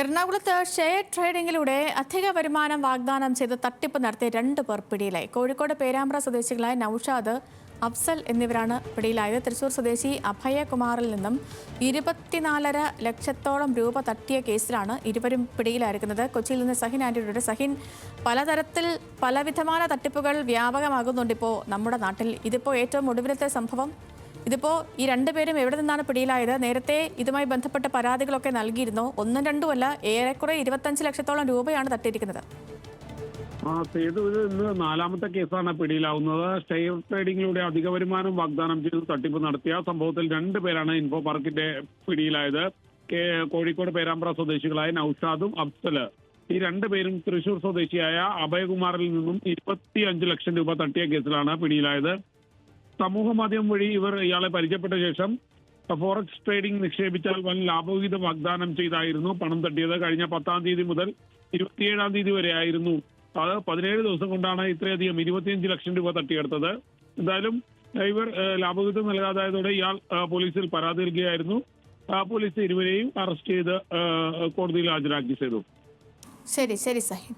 എറണാകുളത്ത് ഷെയർ ട്രേഡിംഗിലൂടെ അധിക വരുമാനം വാഗ്ദാനം ചെയ്ത് തട്ടിപ്പ് നടത്തിയ 2 പേർ പിടിയിലായി. കോഴിക്കോട് പേരാമ്പ്ര സ്വദേശികളായ നൌഷാദ്, അഫ്സൽ എന്നിവരാണ് പിടിയിലായത്. തൃശൂർ സ്വദേശി അഭയകുമാറിൽ നിന്നും 24.5 ലക്ഷത്തോളം രൂപ തട്ടിയ കേസിലാണ് ഇരുവരും പിടിയിലായിരിക്കുന്നത്. കൊച്ചിയിൽ നിന്ന് സഹിൻ ആന്റണിയുടെ സഹിൻ, പലതരത്തിൽ പലവിധമായ തട്ടിപ്പുകൾ വ്യാപകമാകുന്നുണ്ട് ഇപ്പോൾ നമ്മുടെ നാട്ടിൽ. ഇതിപ്പോൾ ഏറ്റവും ഒടുവിലത്തെ സംഭവം. ഇതിപ്പോൾ ഈ 2 പേരും എവിടെ നിന്നാണ് പിടിയിലായത്? നേരത്തെ ഇതുമായി ബന്ധപ്പെട്ട പരാതികളൊക്കെ നൽകിയിരുന്നു. ഒന്നും രണ്ടും അല്ല, ഏറെക്കുറെ 25 ലക്ഷത്തോളം രൂപയാണ് തട്ടിയിരിക്കുന്നത്. സേതു, ഇത് ഇന്ന് 4ാമത്തെ കേസാണ് പിടിയിലാവുന്നത്. ഷെയർ ട്രേഡിംഗിലൂടെ അധിക വരുമാനം വാഗ്ദാനം ചെയ്ത് തട്ടിപ്പ് നടത്തിയ സംഭവത്തിൽ 2 പേരാണ് ഇൻഫോ പാർക്കിന്റെ പിടിയിലായത്. കോഴിക്കോട് പേരാമ്പ്ര സ്വദേശികളായ നൌഷാദും അഫ്സൽ. ഈ 2 പേരും തൃശൂർ സ്വദേശിയായ അഭയകുമാറിൽ നിന്നും 25 ലക്ഷം രൂപ തട്ടിയ കേസിലാണ് പിടിയിലായത്. സമൂഹ മാധ്യമം വഴി ഇവർ ഇയാളെ പരിചയപ്പെട്ട ശേഷം ഫോറക്സ് ട്രേഡിംഗ് നിക്ഷേപിച്ചാൽ വൻ ലാഭവിഹിതം വാഗ്ദാനം ചെയ്തായിരുന്നു പണം തട്ടിയത്. കഴിഞ്ഞ 10-ാം തീയതി മുതൽ 27-ാം തീയതി വരെ ആയിരുന്നു. അത് 17 ദിവസം കൊണ്ടാണ് ഇത്രയധികം 25 ലക്ഷം രൂപ തട്ടിയെടുത്തത്. എന്തായാലും ഇവർ ലാഭവിഹിതം നൽകാതായതോടെ ഇയാൾ പോലീസിൽ പരാതി നൽകുകയായിരുന്നു. പോലീസ് ഇരുവരെയും അറസ്റ്റ് ചെയ്ത് കോടതിയിൽ ഹാജരാക്കി ചെയ്തു. ശരി സഹിൻ.